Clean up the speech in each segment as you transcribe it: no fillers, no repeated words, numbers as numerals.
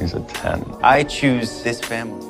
He's a 10. I choose this family.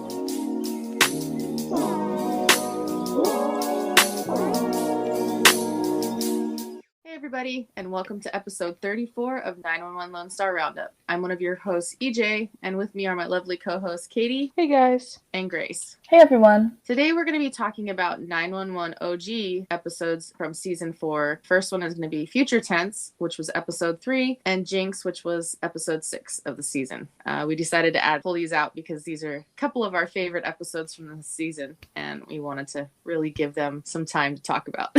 Hey everybody, and welcome to episode 34 of 911 Lone Star Roundup. I'm one of your hosts, EJ, and with me are my lovely co-hosts, Katie. Hey guys. And Grace. Hey everyone. Today we're going to be talking about 911 OG episodes from season 4. First one is going to be Future Tense, which was episode 3, and Jinx, which was episode 6 of the season. We decided to pull these out because these are a couple of our favorite episodes from the season, and we wanted to really give them some time to talk about.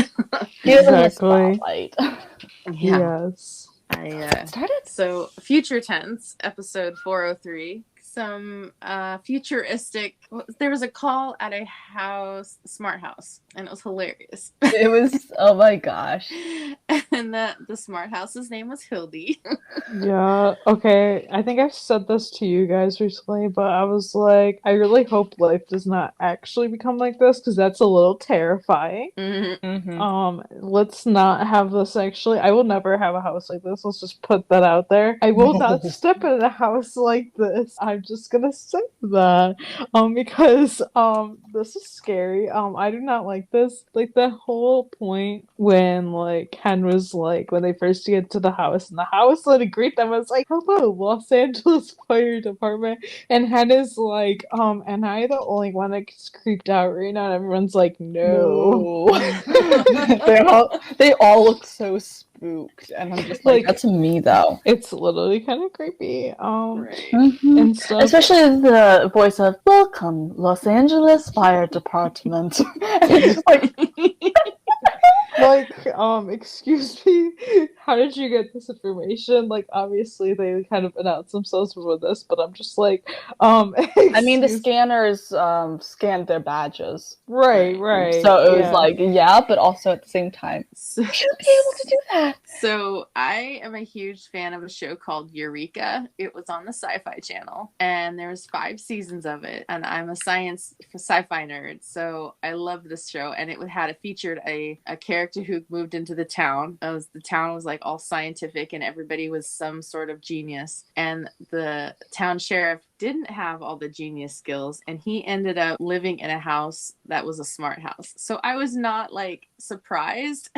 Give them a spotlight. Yeah. Yes. So, Future Tense, episode 403. Some futuristic. There was a call at a house, smart house, and it was hilarious. It was, oh my gosh. And the smart house's name was Hildy. Yeah, okay. I think I've said this to you guys recently, but I was like, I really hope life does not actually become like this, because that's a little terrifying. Mm-hmm. Mm-hmm. Let's not have this actually. I will never have a house like this. Let's just put that out there. I will not step in a house like this. I'm just gonna say that. Because this is scary. I do not like this. Like the whole point when like Ken was like when they first get to the house and the house let it greet them, it's like, hello, Los Angeles Fire Department, and Hen is like, am I the only one that gets creeped out right now? And everyone's like, no. they all look so spooked, and I'm just like, that's me though. It's literally kind of creepy. Right. And stuff. Especially the voice of "Welcome, Los Angeles Fire Department." It's just like, excuse me, how did you get this information? Like, obviously they kind of announced themselves with this, but I'm just like, I mean, the scanners scanned their badges. Right. So it was like, yeah, but also at the same time, you should be able to do that. So I am a huge fan of a show called Eureka. It was on the Sci-Fi Channel, and there's 5 seasons of it, and I'm a sci-fi nerd, so I love this show, and it featured a character who moved into the town. The town was like all scientific, and everybody was some sort of genius, and the town sheriff didn't have all the genius skills, and he ended up living in a house that was a smart house. So I was not like surprised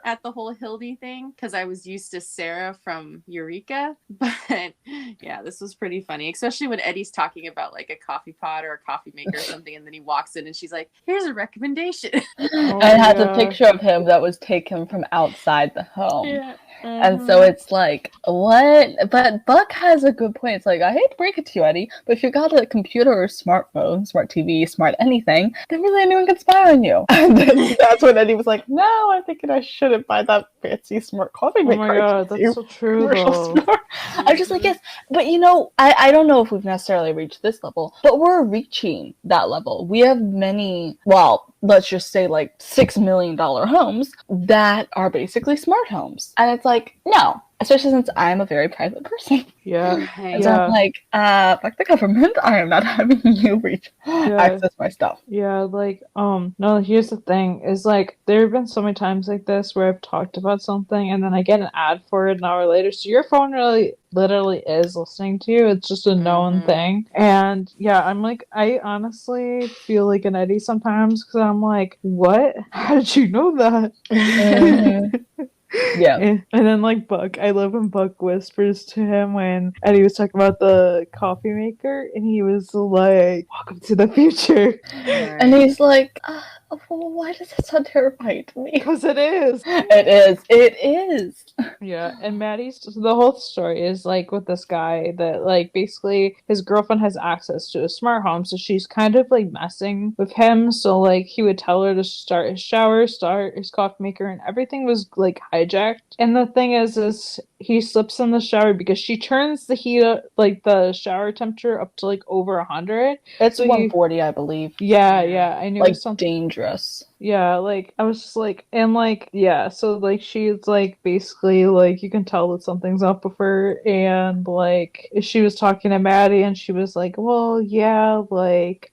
at the whole Hildy thing, because I was used to Sarah from Eureka. But yeah, this was pretty funny, especially when Eddie's talking about like a coffee pot or a coffee maker or something, and then he walks in and she's like, here's a recommendation. I had a picture of him that was taken from outside the home. Yeah. And so it's like, what? But Buck has a good point. It's like, I hate to break it to you, Eddie, but if you got a computer or smartphone, smart TV, smart anything, then really anyone can spy on you. And then that's when Eddie was like, no, I'm thinking I shouldn't buy that fancy smart coffee maker. Oh my god, that's so true though. I'm just like, yes, but I don't know if we've necessarily reached this level, but we're reaching that level. We have many, let's just say like $6 million homes that are basically smart homes. And it's like, no, especially since I'm a very private person. Yeah. So I'm like, fuck the government. I am not having you access my stuff. Yeah, like, no, here's the thing, is like, there have been so many times like this where I've talked about something and then I get an ad for it an hour later. So your phone really literally is listening to you. It's just a known thing. And yeah, I'm like, I honestly feel like an Eddie sometimes, because I'm like, what? How did you know that? Yeah. And then like Buck, I love when Buck whispers to him when Eddie was talking about the coffee maker, and he was like, welcome to the future. And he's like, why does that sound terrifying to me? Because it is. It is. Yeah, and the whole story is like with this guy that like basically his girlfriend has access to a smart home, so she's kind of like messing with him. So like he would tell her to start his shower, start his coffee maker, and everything was like hijacked. And the thing is he slips in the shower because she turns the heat up, like the shower temperature up to like over 100. It's 140, I believe. Yeah, I knew like it was something dangerous. Yeah, like I was just like, and like, yeah, so like she's like basically like you can tell that something's up with her, and like she was talking to Maddie, and she was like, well, yeah, like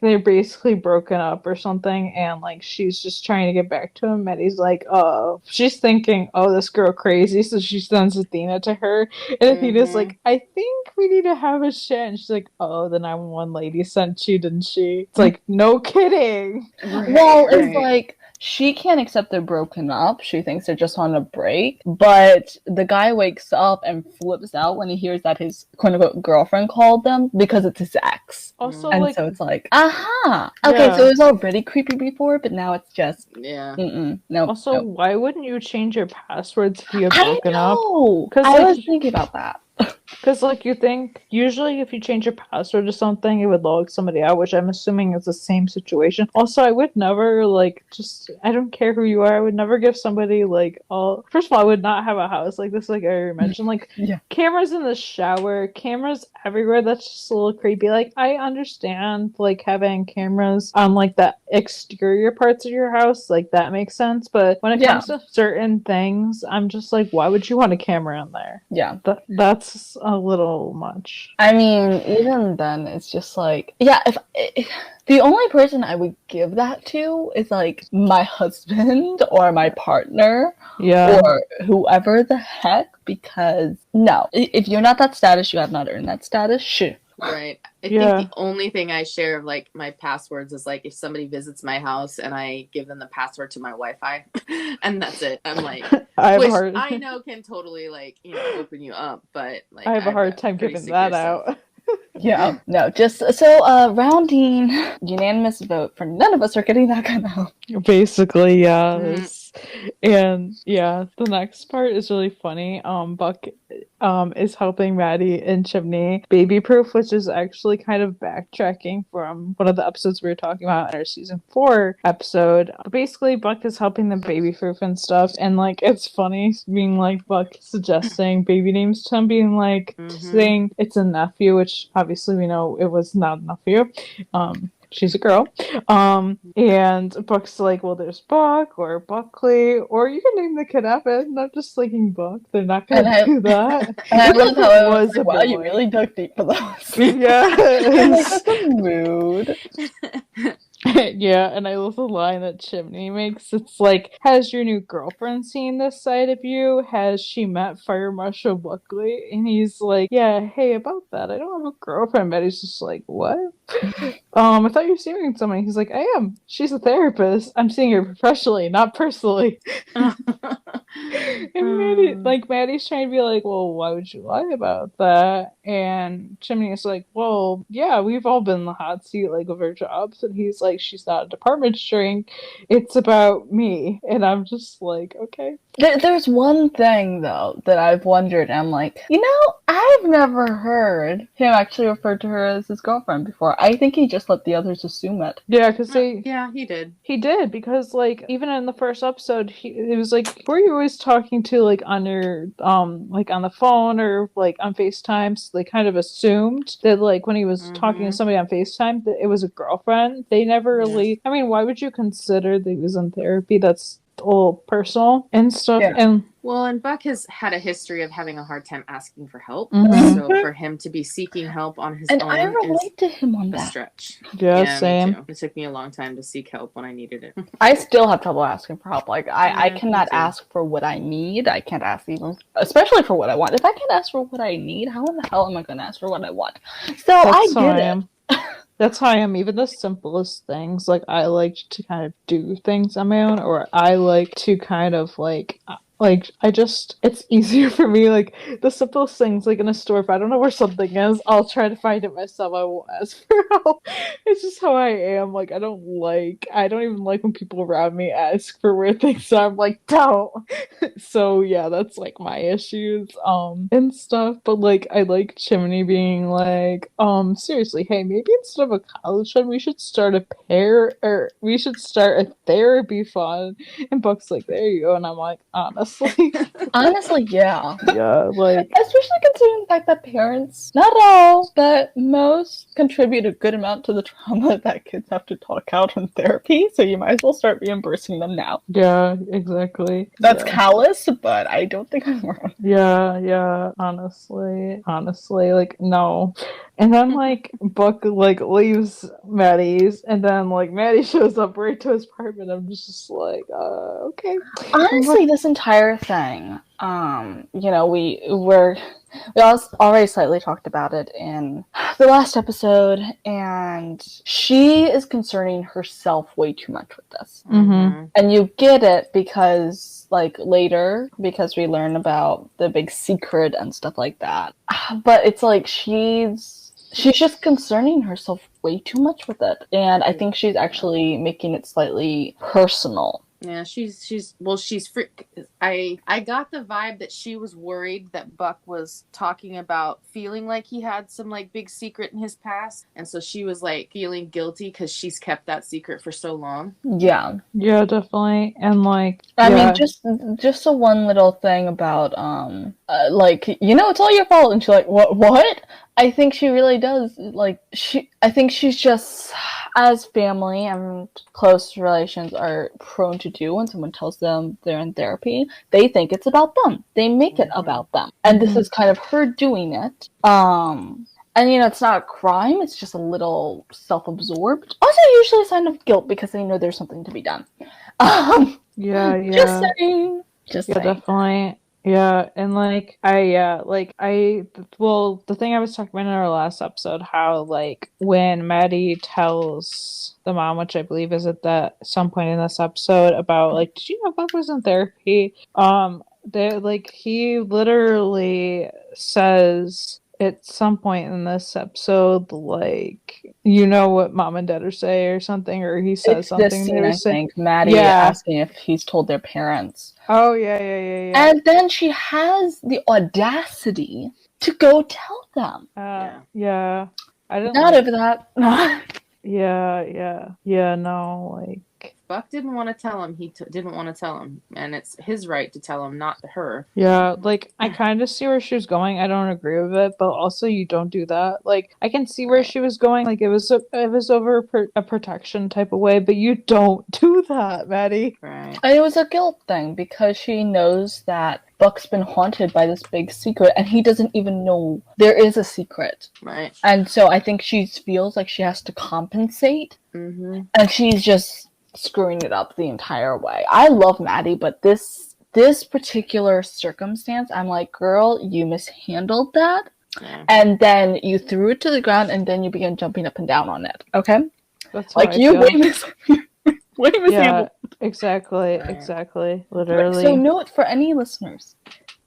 they're basically broken up or something, and like she's just trying to get back to him. Maddie's like, oh, she's thinking, oh, this girl crazy, so she sends Athena to her, and Athena's Mhm. like, I think we need to have a chat, and she's like, oh, the 911 lady sent you, didn't she? It's like, no kidding. Well, it's Right. like she can't accept they're broken up. She thinks they're just on a break. But the guy wakes up and flips out when he hears that his quote unquote girlfriend called them because it's his ex. Also, And like, so it's like, aha! Okay, Yeah. so it was already creepy before, but now it's just, Yeah. nope. also, nope. why wouldn't you change your passwords if you had I broken up? know! 'Cause, I like, was thinking about that. Because, like, you think usually if you change your password to something, it would log somebody out, which I'm assuming is the same situation. Also, I would never, like, just, I don't care who you are, I would never give somebody, like, all. First of all, I would not have a house like this, like I already mentioned. Like, Yeah. cameras in the shower, cameras everywhere, that's just a little creepy. Like, I understand, like, having cameras on, like, the exterior parts of your house, like, that makes sense. But when it Yeah. comes to certain things, I'm just like, why would you want a camera in there? Yeah. That's a little much. I mean, even then, it's just like, yeah, if the only person I would give that to is like my husband or my partner Yeah. or whoever the heck, because no, if you're not that status, you have not earned that status. Shoo. Right. I Yeah. think the only thing I share of like my passwords is like if somebody visits my house and I give them the password to my Wi-Fi, and that's it. I'm like, I have a which hard I know can totally like open you up, but like I have a I've hard got time pretty giving secure that stuff. out. Yeah, no, just so rounding unanimous vote for none of us are getting that kind of help. Basically, yes. And yeah, the next part is really funny. Buck is helping Maddie and Chimney baby proof, which is actually kind of backtracking from one of the episodes we were talking about in our season 4 episode. But basically, Buck is helping them baby proof and stuff, and like it's funny being like Buck suggesting baby names to him, being like saying it's a nephew, which obviously we know it was not a nephew. She's a girl. And Buck's like, well, there's Buck or Buckley, or you can name the kid Evan. I'm just thinking Buck. They're not gonna do that. And I Even love if how it it was was a like, wow, you boy. really dug deep for those. Yes. I'm like, that's a mood. Yeah, and I love the line that Chimney makes. It's like, has your new girlfriend seen this side of you? Has she met Fire Marshal Buckley? And he's like, yeah, hey, about that, I don't have a girlfriend. But he's just like, what? I thought you were seeing somebody. He's like, I am. She's a therapist. I'm seeing her professionally, not personally. And Maddie's trying to be like, well, why would you lie about that? And Chimney is like, well, yeah, we've all been in the hot seat, like, of our jobs. And he's like, she's not a department shrink. It's about me. And I'm just like, okay. There's one thing, though, that I've wondered. I'm like, I've never heard him actually refer to her as his girlfriend before. I think he just let the others assume it. Yeah, because yeah, he did. He did, because, like, even in the first episode, it was like, who are you always talking to, like, on your, like, on the phone or, like, on FaceTime? So they kind of assumed that, like, when he was talking to somebody on FaceTime, that it was a girlfriend. They never really, I mean, why would you consider that he was in therapy? That's a little personal and stuff. Yeah. And Buck has had a history of having a hard time asking for help. So for him to be seeking help on his own I relate to him on a that. stretch. Yeah, same. Me too. It took me a long time to seek help when I needed it. I still have trouble asking for help. Like, I me cannot too. ask for what I need. I can't ask even, especially for what I want. If I can't ask for what I need, how in the hell am I going to ask for what I want? So I get it. That's how I am. Even the simplest things, like, I like to kind of do things on my own, or I like to kind of like it's easier for me, like, the simplest things, like, in a store, if I don't know where something is, I'll try to find it myself. I won't ask for help. It's just how I am. Like, I don't even like when people around me ask for where things are. I'm like, don't. So yeah, that's like my issues, and stuff. But like, I like Chimney being like, seriously, hey, maybe instead of a college fund, we should start a therapy fund. And Buck's like, there you go. And I'm like, honestly, honestly. Honestly, yeah. Yeah, like Especially considering the fact that parents, not all, but most, contribute a good amount to the trauma that kids have to talk out in therapy, so you might as well start reimbursing them now. yeah, exactly. That's Yeah. callous, but I don't think I'm wrong. Yeah, honestly, like no. And then like Buck like leaves Maddie's, and then like Maddie shows up right to his apartment. I'm just like, okay. I'm Honestly, this entire thing, we already slightly talked about it in the last episode, and she is concerning herself way too much with this. Mm-hmm. And you get it because, like, later, because we learn about the big secret and stuff like that. But it's like she's just concerning herself way too much with it, and I think she's actually making it slightly personal. Yeah, she's I got the vibe that she was worried that Buck was talking about feeling like he had some like big secret in his past, and so she was like feeling guilty because she's kept that secret for so long. Yeah, definitely. And like, I mean, just a one little thing about like, it's all your fault, and she's like, what? I think she really does. Like, I think she's just, as family and close relations are prone to do when someone tells them they're in therapy, they think it's about them. They make it about them. And this is kind of her doing it. And, it's not a crime. It's just a little self-absorbed. Also, usually a sign of guilt because they know there's something to be done. yeah. Just saying. Definitely. Yeah, and the thing I was talking about in our last episode, how like when Maddie tells the mom, which I believe is at that some point in this episode, about like, did you know Buck was in therapy? He literally says at some point in this episode, like, you know what mom and dad are saying or something, or he says it's something. This scene, I think, Maddie asking if he's told their parents. Oh, yeah. And then she has the audacity to go tell them. Yeah. I didn't Not over that. Yeah, no, like... Buck didn't want to tell him. He didn't want to tell him. And it's his right to tell him, not her. Yeah, like, I kind of see where she was going. I don't agree with it, but also you don't do that. Like, I can see where she was going. Like, it was over a protection type of way, but you don't do that, Maddie. Right. And it was a guilt thing, because she knows that Buck's been haunted by this big secret, and he doesn't even know there is a secret. Right. And so I think she feels like she has to compensate, and she's just screwing it up the entire way. I love Maddie, but this particular circumstance, I'm like, girl, you mishandled that, and then you threw it to the ground, and then you began jumping up and down on it. Okay, that's like you way mishandled. Exactly. Literally. So note for any listeners: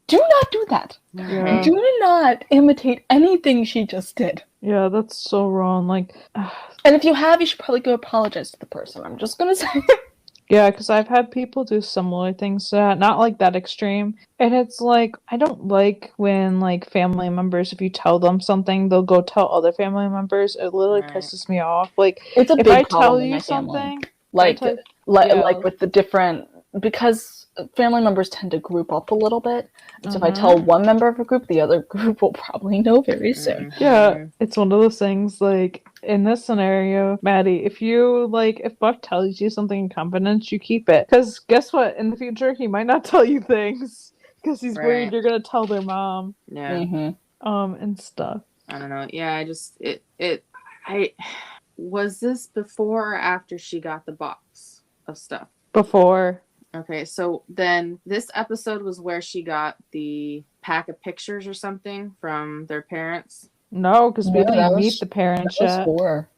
do not do that. Yeah. Do not imitate anything she just did. Yeah, that's so wrong. Like, and if you have, you should probably go apologize to the person. I'm just gonna say. Yeah, because I've had people do similar things to that, not like that extreme. And it's like, I don't like when like family members, if you tell them something, they'll go tell other family members. It literally pisses me off. Like, it's a if big I problem tell in you my family. something, Like with the different, because family members tend to group up a little bit. So if I tell one member of a group, the other group will probably know very soon. Yeah, it's one of those things, like, in this scenario, Maddie, if Buck tells you something in confidence, you keep it. Because guess what? In the future, he might not tell you things. Because he's worried you're going to tell their mom. Yeah. And stuff. I don't know. Yeah, was this before or after she got the box of stuff? Before. Okay, so then this episode was where she got the pack of pictures or something from their parents. No, because we didn't meet the parents yet.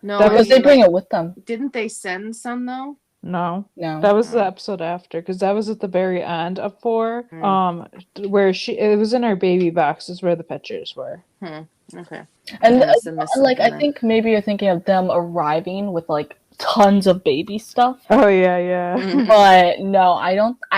No, because they bring it with them. Didn't they send some though? No. That was the episode after, because that was at the very end of 4. Where it was in her baby box is where the pictures were. Okay. And like, I think maybe you're thinking of them arriving with like tons of baby stuff. Oh yeah. But no, I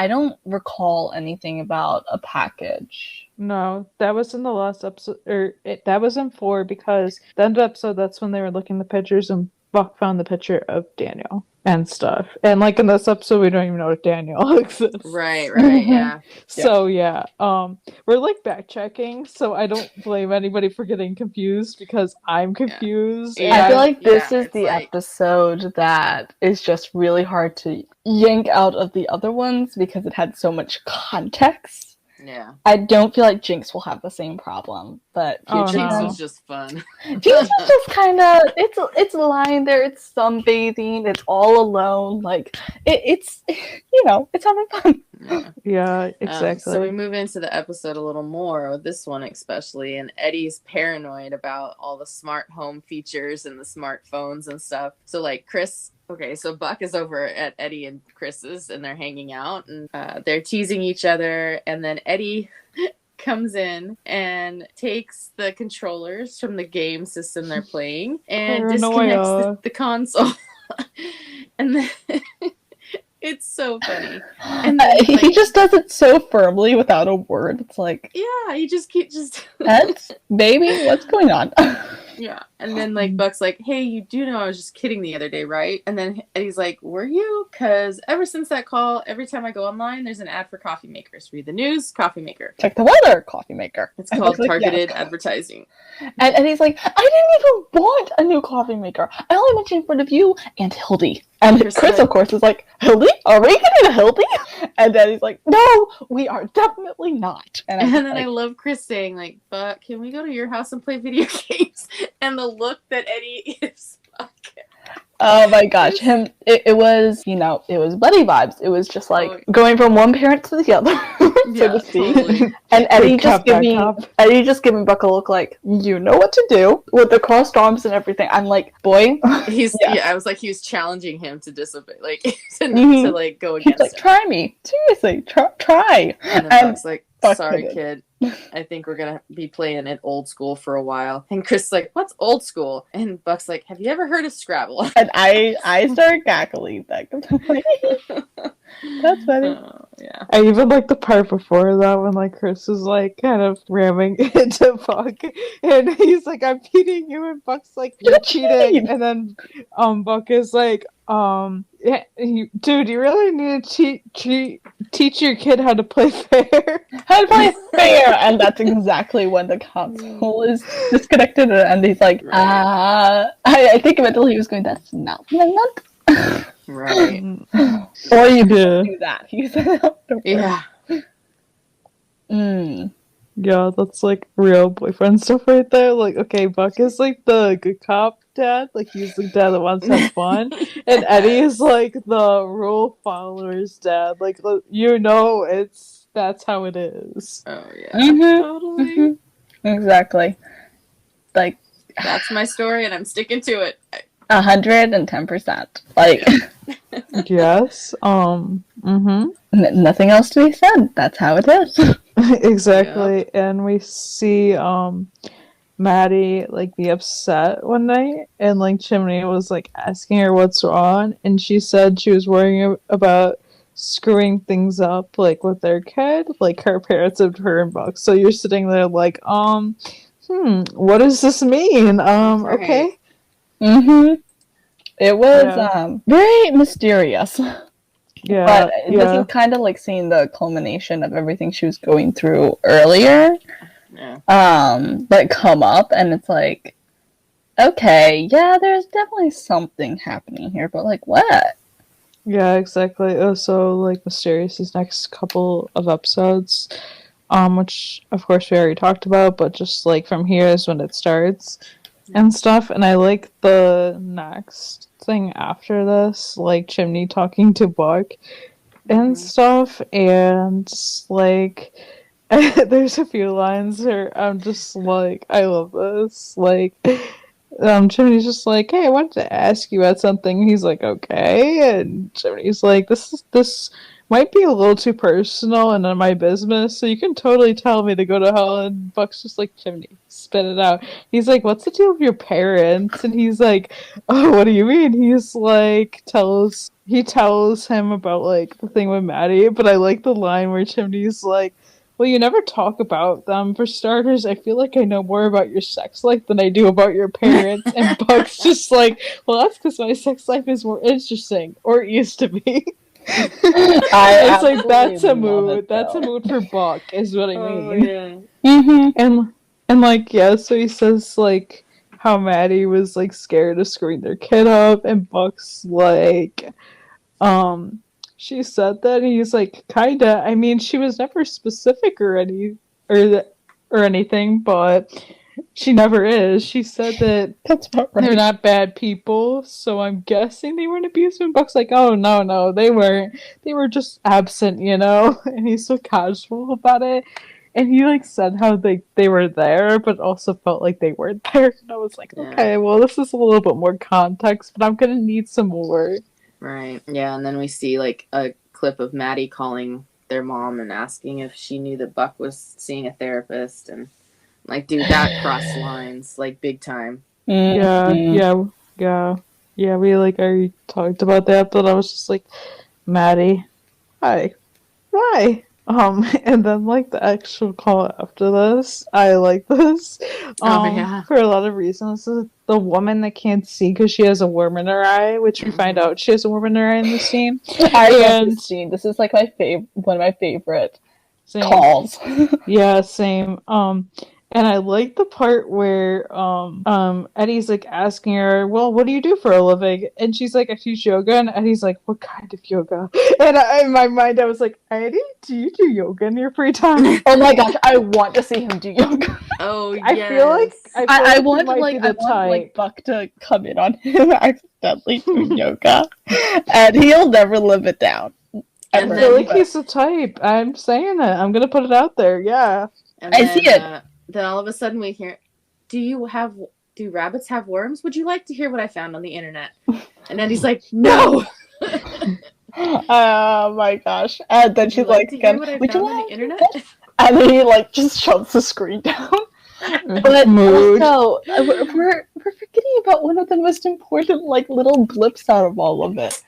don't recall anything about a package. No, that was in the last episode, that was in 4, because the end of the episode, that's when they were looking at the pictures and Buck found the picture of Daniel and stuff. And like in this episode, we don't even know if Daniel exists. Right, yeah. So yeah, we're like backchecking, so I don't blame anybody for getting confused because I'm confused. Yeah. I feel like this Yeah, is it's the like- episode that is just really hard to yank out of the other ones because it had so much context. Yeah. I don't feel like Jinx will have the same problem, but Oh, future Jinx no. was just fun. Jinx was just kind of it's lying there, it's sunbathing, it's all alone, like it's it's having fun. Yeah. Yeah, exactly. So we move into the episode a little more, with this one especially, and Eddie's paranoid about all the smart home features and the smartphones and stuff. So like Chris, so Buck is over at Eddie and Chris's, and they're hanging out, and they're teasing each other, and then Eddie comes in and takes the controllers from the game system they're playing and disconnects the console. And then it's so funny. And then, he just does it so firmly without a word. It's like, yeah, he just Ed, baby, what's going on? Yeah. And then like Buck's like, hey, you do know I was just kidding the other day, right? And then Eddie's like, were you? Because ever since that call, every time I go online, there's an ad for coffee makers. Read the news, coffee maker. Check the weather, coffee maker. It's called like, targeted yes. advertising. And he's like, I didn't even want a new coffee maker. I only mentioned in front of you and Hildy. And Chris, of course, is like, Hildy? Are we getting a Hildy? And then he's like, no, we are definitely not. And then I love Chris saying, like, but can we go to your house and play video games? And the look that Eddie gives Buck. Oh my gosh, it was, it was buddy vibes. It was just like going from one parent to the other, so to speak. Totally. And Eddie just giving Buck a look like, you know what to do, with the crossed arms and everything. I'm like, boy. I was like, he was challenging him to disobey, like, to like go against He's like, try me. Seriously, try. And then Buck's like, sorry, kid. I think we're gonna be playing it old school for a while. And Chris is like, what's old school? And Buck's like, have you ever heard of Scrabble? And I started cackling. That's funny. Yeah. I even like the part before that when like Chris is like kind of ramming into Buck, and he's like, "I'm beating you," and Buck's like, "You're cheating," and then Buck is like, yeah, dude, you really need to teach your kid how to play fair." How to play fair, and that's exactly when the console is disconnected, and he's like, I think mentally he was going, that's not what I meant. Right. Or you do that. He said, yeah. Yeah, that's like real boyfriend stuff right there. Like, okay, Buck is like the good cop dad, like he's the dad that wants to have fun, and Eddie is like the rule followers dad. Like, that's how it is. Oh yeah. Totally. Exactly. Like, that's my story, and I'm sticking to it. 110%. Like, yes. Nothing else to be said. That's how it is. Exactly. Yeah. And we see Maddie like be upset one night, and like Chimney was like asking her what's wrong, and she said she was worrying about screwing things up like with their kid, like her parents of her and Buck. So you're sitting there like, what does this mean? Okay. It was very mysterious. Yeah. But this is kind of like seeing the culmination of everything she was going through earlier. Yeah. Like come up, and it's like, okay, yeah, there's definitely something happening here, but like what? Yeah, exactly. It was so like mysterious these next couple of episodes, which of course we already talked about, but just like from here is when it starts and stuff. And I like the next thing after this, like Chimney talking to Buck and stuff, and like there's a few lines where I'm just like, I love this. Like, Chimney's just like, hey, I wanted to ask you about something. He's like, okay. And Chimney's like, this might be a little too personal and in my business, so you can totally tell me to go to hell. And Buck's just like, Chimney, spit it out. He's like, what's the deal with your parents? And he's like, oh, what do you mean? He's like, he tells him about like the thing with Maddie, but I like the line where Chimney's like, well, you never talk about them. For starters, I feel like I know more about your sex life than I do about your parents. And Buck's just like, well, that's because my sex life is more interesting, or it used to be. It's like that's a mood. That's a mood for Buck, is what I mean. Yeah. And like so he says like how Maddie was like scared to screen their kid up, and Buck's like, she said that, and he's like, kinda. I mean, she was never specific or anything, but she never is. She said that That's about right. they're not bad people, so I'm guessing they weren't abusive. And Buck's like, oh no, they weren't. They were just absent, And he's so casual about it. And he like said how they were there, but also felt like they weren't there. And I was like, okay, well, this is a little bit more context, but I'm gonna need some more. Right. Yeah, and then we see like a clip of Maddie calling their mom and asking if she knew that Buck was seeing a therapist, and like, dude, that crossed lines like big time. Yeah. We like already talked about that, but I was just like, Maddie, hi, why? And then like the actual call after this, I like this. For a lot of reasons. This is the woman that can't see because she has a worm in her eye, which we find out she has a worm in her eye in the scene. I love this scene. This is like one of my favorite calls. Yeah, same. And I like the part where Eddie's like asking her, well, what do you do for a living? And she's like, I teach yoga. And Eddie's like, what kind of yoga? And in my mind, I was like, Eddie, do you do yoga in your free time? Oh my gosh, I want to see him do yoga. Oh, yes. I feel like Buck to come in on him accidentally doing yoga. And he'll never live it down. I feel like he's the type. I'm saying it. I'm going to put it out there. Yeah. And I see it. Then all of a sudden we hear, do rabbits have worms? Would you like to hear what I found on the internet? And then he's like, no. Oh my gosh. And then she's like, would you like on the internet? And then he like just shuts the screen down. But also, we're forgetting about one of the most important like little blips out of all of it.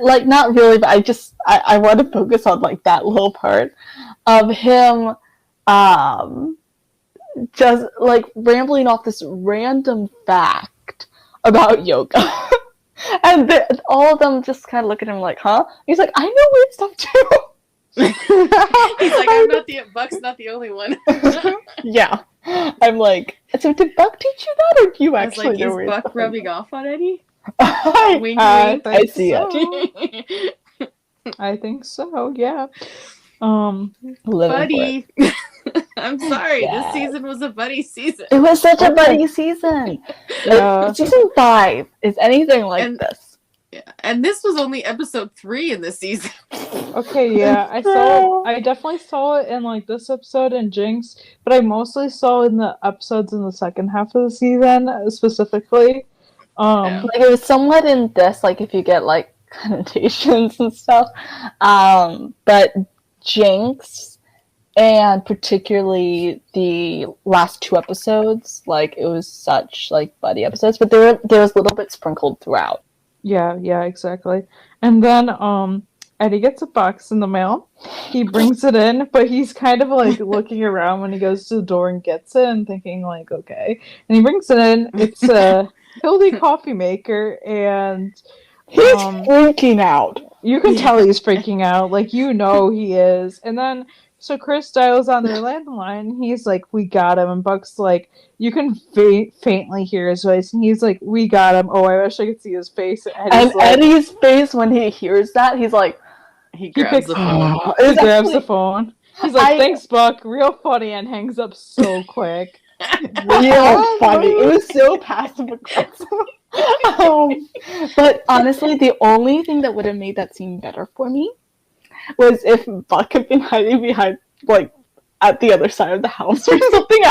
Like not really, but I want to focus on like that little part of him just like rambling off this random fact about yoga. And all of them just kind of look at him like, huh? He's like, I know weird stuff too. He's like, Buck's not the only one. Yeah. I'm like, so did Buck teach you that, or do you actually know is Buck rubbing off on Eddie? Wink, wink. I see it. I think so, yeah. Buddy. I'm sorry, this season was a buddy season. It was such a buddy season. Season 5 is anything like this. Yeah, and this was only episode 3 in this season. Okay, yeah, I definitely saw it in like this episode and Jinx, but I mostly saw it in the episodes in the second half of the season specifically. Like it was somewhat in this, like if you get like connotations and stuff. But Jinx, and particularly the last 2 episodes, like it was such like buddy episodes, but there was a little bit sprinkled throughout. Yeah, exactly. And then Eddie gets a box in the mail. He brings it in, but he's kind of like looking around when he goes to the door and gets it and thinking like, okay. And he brings it in. It's a Hildy coffee maker, and he's freaking out. You can tell he's freaking out. Like, he is. And then so Chris dials on their landline. He's like, we got him. And Buck's like, you can faintly hear his voice. And he's like, we got him. Oh, I wish I could see his face. And Eddie's face when he hears that, he's like, he grabs the phone. He grabs the phone. He's like, thanks, Buck. Real funny, and hangs up so quick. Real funny. It was so passive aggressive. But honestly, the only thing that would have made that scene better for me was if Buck had been hiding behind, like, at the other side of the house or something.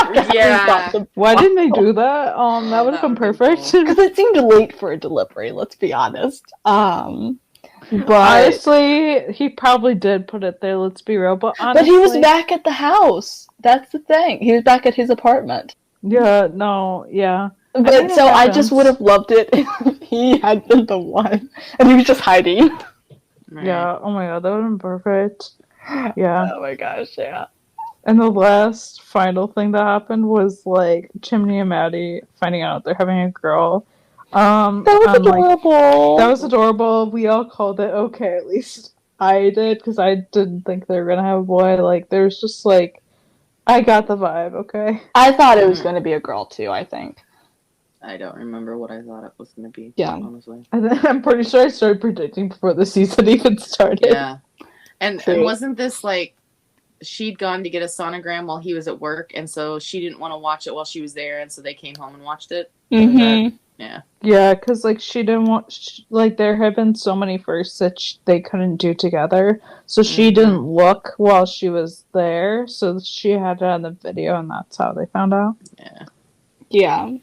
Why didn't they do that? That would have been perfect. Because it seemed late for a delivery, let's be honest. But honestly, he probably did put it there, let's be real. But honestly, he was back at the house. That's the thing. He was back at his apartment. Yeah, no, yeah. But so I just would have loved it if he had been the one and he was just hiding. Right. Yeah, oh my god, that would have been perfect. Yeah. Oh my gosh, yeah. And the last final thing that happened was like Chimney and Maddie finding out they're having a girl. That was and, like, adorable. that was adorable. We all called it okay, at least I did, because I didn't think they were gonna have a boy. Like, there's just like, I got the vibe, okay? I thought it was going to be a girl too, I think. I don't remember what I thought it was going to be. Yeah. Honestly. I'm pretty sure I started predicting before the season even started. Yeah. And True. wasn't this like she'd gone to get a sonogram while he was at work, and so she didn't want to watch it while she was there, and so they came home and watched it? Mm-hmm. Yeah. Yeah, because like she didn't want, like there had been so many firsts that they couldn't do together, so she didn't look while she was there, so she had it on the video, and that's how they found out. Yeah. Yeah.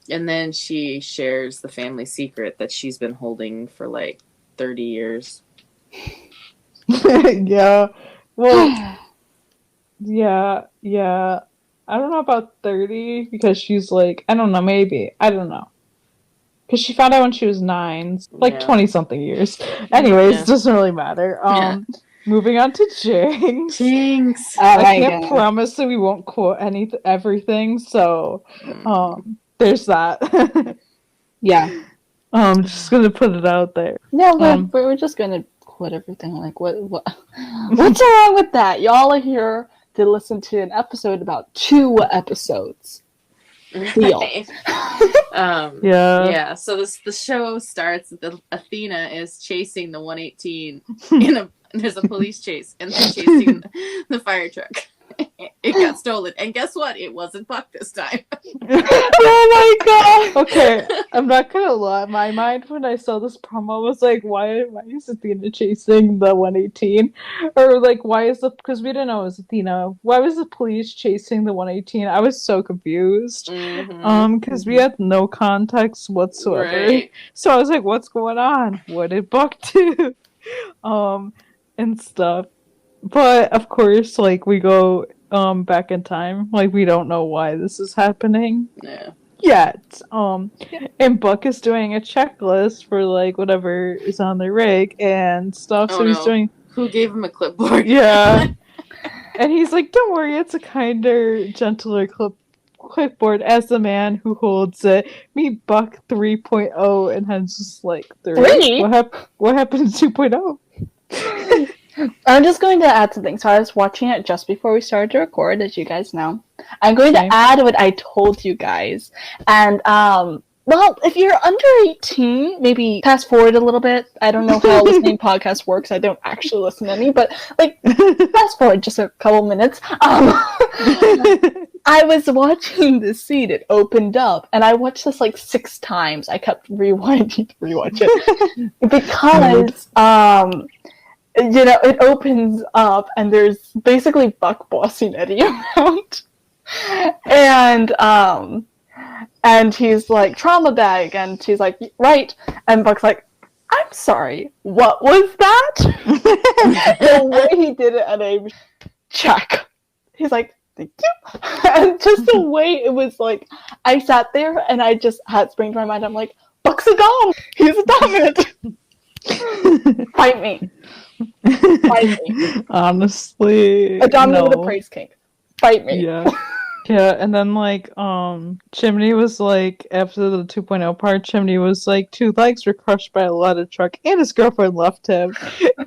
And then she shares the family secret that she's been holding for like 30 years. Yeah. Well, yeah. I don't know about 30 because she's like, I don't know, maybe. I don't know. Because she found out when she was 9, like 20 something years. Anyways, doesn't really matter. Moving on to Jinx. Jinx. I can't promise that we won't quote everything, so there's that. Yeah. I'm just gonna put it out there. No, we're just gonna quit everything. Like, what? What's wrong with that? Y'all are here to listen to an episode about 2 episodes. Deal. Yeah. So the show starts. Athena is chasing the 118 there's a police chase, and they're chasing the fire truck. It got stolen, and guess what? It wasn't Buck this time. Oh my god! Okay, I'm not gonna lie. My mind when I saw this promo was like, why is Athena chasing the 118? Or like, because we didn't know it was Athena. Why was the police chasing the 118? I was so confused. Because we had no context whatsoever. Right. So I was like, what's going on? What did Buck do? And stuff. But of course, like, we go back in time. Like, we don't know why this is happening. Yeah. Yet. And Buck is doing a checklist for like whatever is on the rig and stuff. So he's doing. Who gave him a clipboard? Yeah. And he's like, don't worry, it's a kinder, gentler clipboard as the man who holds it. Meet Buck 3.0, and Hen's just like, 3? What happened to 2.0? I'm just going to add something. So I was watching it just before we started to record, as you guys know. I'm going to add what I told you guys. And, well, if you're under 18, maybe fast forward a little bit. I don't know how listening podcasts works. I don't actually listen to any, but, like, fast forward just a couple minutes. I was watching this scene. It opened up, and I watched this, like, 6 times. I kept rewinding to rewatch it. Because, you know, it opens up, and there's basically Buck bossing Eddie around. And he's like, trauma bag, and she's like, right. And Buck's like, I'm sorry, what was that? The way he did it at a check. He's like, thank you. And just the way it was like, I sat there and I just had spring to my mind. I'm like, Buck's a dom. He's a dominant. Fight me. Fight me. Honestly, a dominant with a praise king. Fight me. Yeah. Yeah, and then like Chimney was like, after the 2.0 part, Chimney was like, 2 legs were crushed by a ladder truck and his girlfriend left him.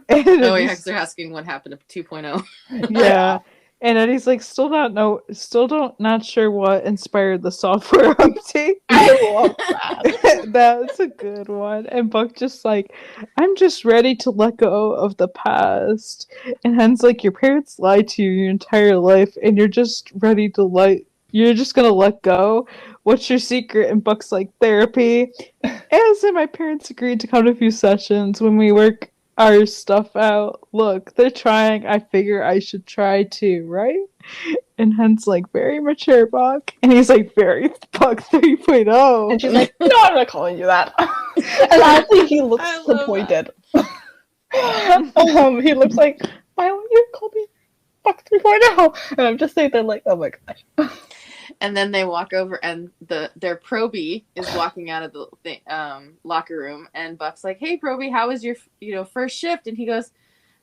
Oh yeah, they're asking what happened to 2.0. Yeah. And then he's like, still not sure what inspired the software update. I love that. That's a good one. And Buck just like, I'm just ready to let go of the past. And Hen's like, your parents lied to you your entire life, and you're just ready to you're just gonna let go. What's your secret? And Buck's like, therapy. As my parents agreed to come to a few sessions when we work our stuff out. Look, they're trying. I figure I should try too, right? And Hen's like, very mature, Buck. And he's like, very Buck 3.0. And she's like, no, I'm not calling you that. And I think he looks disappointed. He looks like, why won't you call me Buck 3.0? And I'm just saying, they're like, oh my gosh. And then they walk over, and their probie is walking out of the locker room, and Buck's like, "Hey, probie, how was your first shift?" And he goes,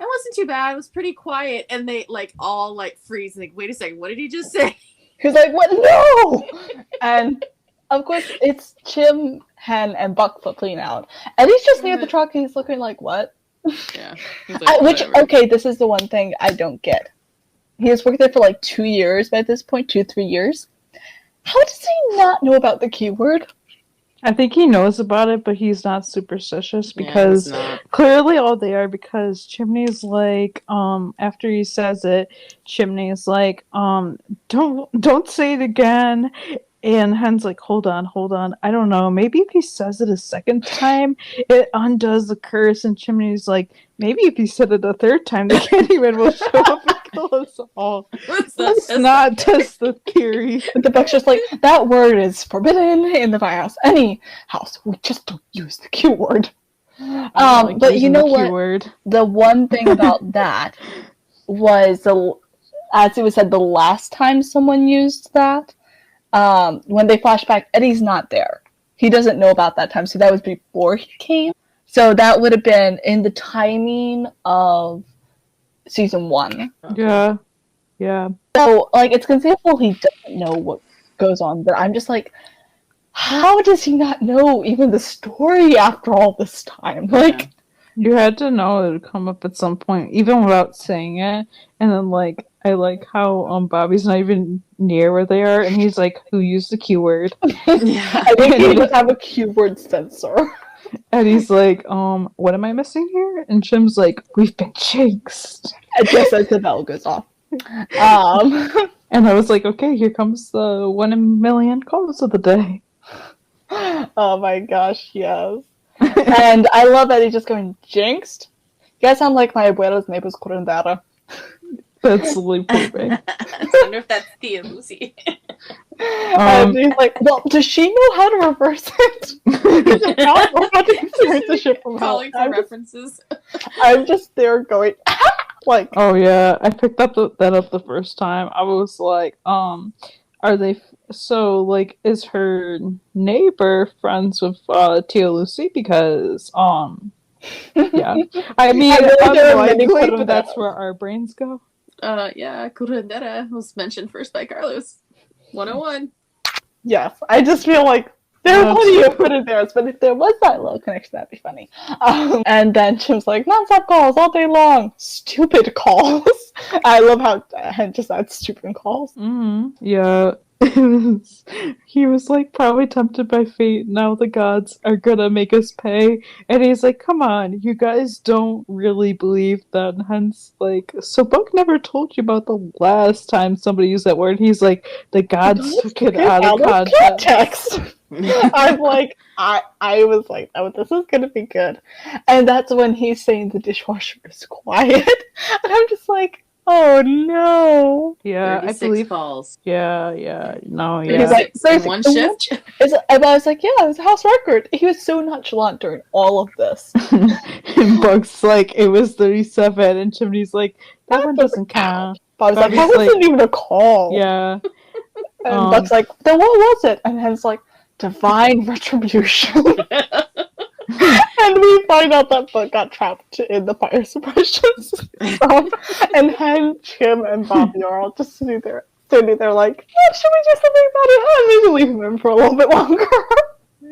It wasn't too bad. It was pretty quiet, and they like all like freeze and like, wait a second, what did he just say? He was like, "What? No!" And of course, it's Chim, Hen, and Buck flipping out. And he's just near the truck, and he's looking like, "What?" Yeah. Like, Which, whatever. okay, this is the one thing I don't get. He has worked there for like 2 years by this point, 2-3 years. How does he not know about the keyword? I think he knows about it, but he's not superstitious Yeah, because it's not. clearly all they are, because Chimney's like, after he says it, Chimney's like, don't say it again. And Hen's like, hold on. I don't know. Maybe if he says it a second time, it undoes the curse. And Chimney's like, maybe if he said it a third time, the Candyman will show up and kill us all. Let's not test the theory. But the Buck's just like, that word is forbidden in the firehouse. Any house, we just don't use the Q word. Like But you using know the what? keyword. The one thing about that was, as it was said, the last time someone used that, when they flash back, Eddie's not there. He doesn't know about that time, so that was before he came. So that would have been in the timing of season 1. Yeah. So, like, it's conceivable he doesn't know what goes on, but I'm just like, how does he not know even the story after all this time? Like, You had to know it would come up at some point, even without saying it. And then, like, I like how Bobby's not even near where they are, and he's like, "Who used the keyword?" Yeah. I think he would have a keyword censor. And he's like, "What am I missing here?" And Jim's like, "We've been jinxed." Just as the bell goes off. And I was like, "Okay, here comes the 1 in a million calls of the day." Oh my gosh, yes. And I love Eddie just going, jinxed? You guys sound like my abuela's neighbor's curandera. That's really perfect. I wonder if that's Tia Lucy. And he's like, well, does she know how to reverse it? Because if not, we're about to experience the shit from hell. Calling for references. I'm just there going, like, Oh yeah, I picked up that up the first time. I was like, are they so like is her neighbor friends with Tia Lucy? Because yeah, I mean I know there are many unlikely, but that's curanderas. where our brains go. Yeah, curandera was mentioned first by Carlos. 101. yes, I just feel like there are plenty of curanderas, but if there was that little connection, that'd be funny. And then Jim's like, non-stop calls all day long. Stupid calls. I love how Hen just adds stupid calls. Yeah. He was like probably tempted by fate. Now the gods are gonna make us pay, and he's like, "Come on, you guys don't really believe that." And hence, like, so Buck never told you about the last time somebody used that word. He's like, the gods took it out of context. I'm like, I was like, oh, this is gonna be good. And that's when he's saying the dishwasher is quiet, and I'm just like, oh no. Yeah, I 36 believe. calls. Yeah, no, He's yeah. like, 36 in one shift. I was like, yeah, it was a house record. He was so nonchalant during all of this. And Buck's like, it was 37, and Chimney's like, that one doesn't count. But I was like, that Bobby's wasn't even a call. Yeah. And Buck's like, then what was it? And Hen's like, divine retribution. And we find out that Buck got trapped in the fire suppression system. And Hen, Chim, and Bobby are all just sitting there like, yeah, should we do something about it? Oh, maybe leave him in for a little bit longer.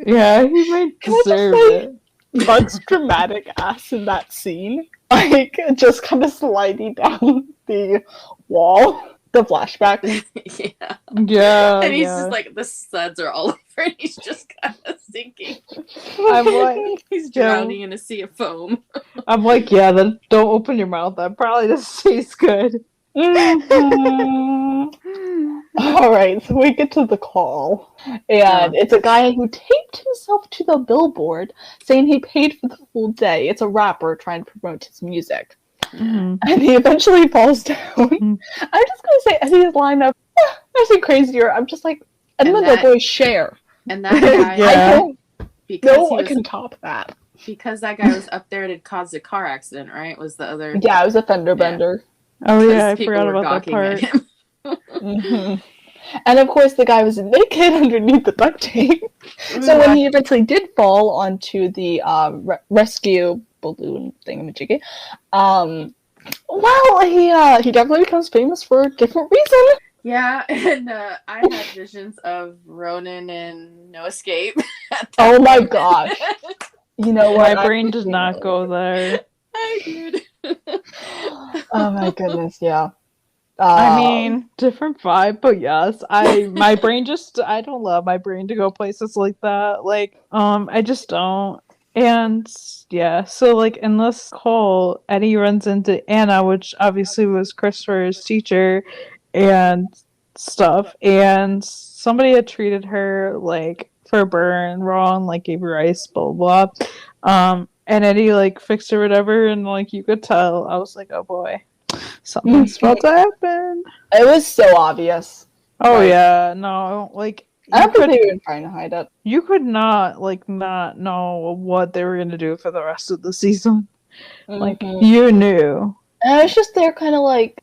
Yeah, he might Can I just deserve say, it. Buck's dramatic ass in that scene, like, just kind of sliding down the wall. The flashback. Yeah. Yeah. And he's yeah. just like, the suds are all over and he's just kind of sinking. I'm like, He's drowning in a sea of foam. I'm like, yeah, then don't open your mouth. That probably doesn't taste good. Alright, so we get to the call. And it's a guy who taped himself to the billboard saying he paid for the full day. It's a rapper trying to promote his music. Mm-hmm. And he eventually falls down. I'm just gonna say Eddie's lineup, actually crazier. I'm just like, Edmund boys share. And that guy, Yeah. I don't because know he what was, can top that. because that guy was up there, it had caused a car accident, right? Was the other? Yeah, it was a fender bender. Oh yeah, I People forgot were about that gawking part. at him. Mm-hmm. And of course, the guy was naked underneath the duct tape. So when he eventually did fall onto the rescue balloon thingamajiggy, Well, he definitely becomes famous for a different reason. Yeah, and I had visions of Ronan and No Escape. At that Oh my moment. gosh. You know what? My brain does not go there. I did. Oh my goodness, yeah. I mean, different vibe, but yes, my brain just I don't love my brain to go places like that. Like, I just don't. And yeah, so like in this call, Eddie runs into Anna, which obviously was Christopher's teacher and stuff, and somebody had treated her like for a burn wrong, like gave her ice, blah blah blah. And Eddie like fixed her whatever, and like you could tell, I was like, oh boy. Something's about to happen. It was so obvious. Oh yeah, no, like I don't think they were trying to hide it. you could not not know what they were gonna do for the rest of the season. Like you knew. And it's just they're kind of like,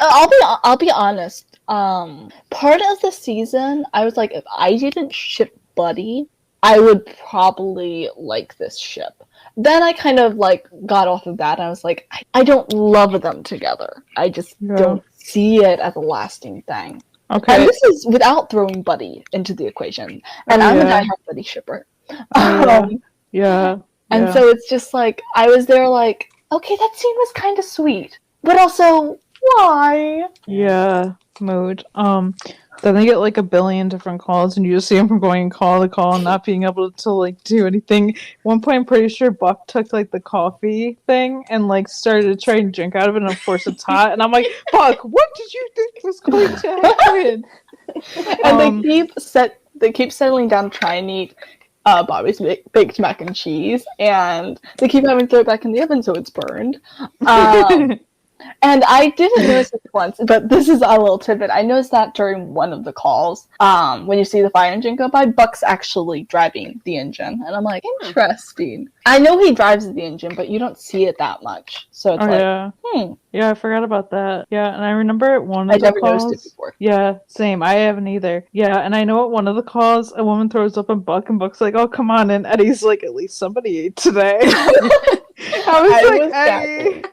I'll be honest. Part of the season, I was like, if I didn't ship Buddy, I would probably like this ship. Then I kind of like got off of that and I was like, I don't love them together. I just don't see it as a lasting thing. Okay. And this is without throwing Buddy into the equation. And I'm a diehard Buddy shipper. Yeah. And so it's just like, I was there like, okay, that scene was kind of sweet. But also, why? Yeah. Mood. Then they get like a billion different calls, and you just see them from going call to call and not being able to like do anything. At one point, I'm pretty sure Buck took like the coffee thing and like started to try and drink out of it, and of course it's hot. And I'm like, Buck, what did you think was going to happen? And they keep settling down to try and eat Bobby's baked mac and cheese, and they keep having to throw it back in the oven so it's burned. And I didn't notice this once, but this is a little tidbit. I noticed that during one of the calls, when you see the fire engine go by, Buck's actually driving the engine. And I'm like, interesting. I know he drives the engine, but you don't see it that much. So it's Yeah, I forgot about that. Yeah, and I remember at one of I the never calls. noticed it before. Yeah, same. I haven't either. Yeah, and I know at one of the calls, a woman throws up a Buck, and Buck's like, "Oh, come on!" And Eddie's like, "At least somebody ate today." I was like, Eddie.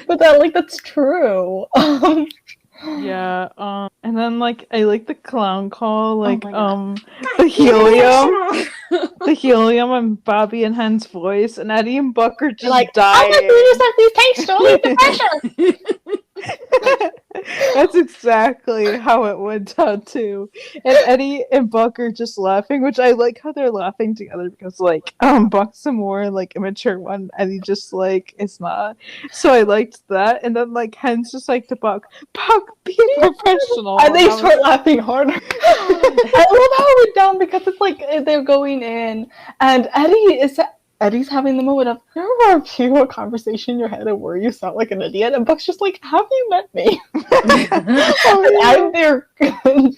But that's true. Yeah. And then like I like the clown call, like the helium, the helium, and Bobby and Hen's voice, and Eddie and Buck are just like dying. That's exactly how it went down too. And Eddie and Buck are just laughing, which I like how they're laughing together because like Buck's a more like immature one, Eddie just like it's not. So I liked that. And then like Hen's just like to Buck, be a professional. And they start laughing harder. I love how it went down because it's like they're going in and Eddie's having the moment of, you ever repeat a conversation in your head and where you sound like an idiot? And Buck's just like, have you met me? I'm there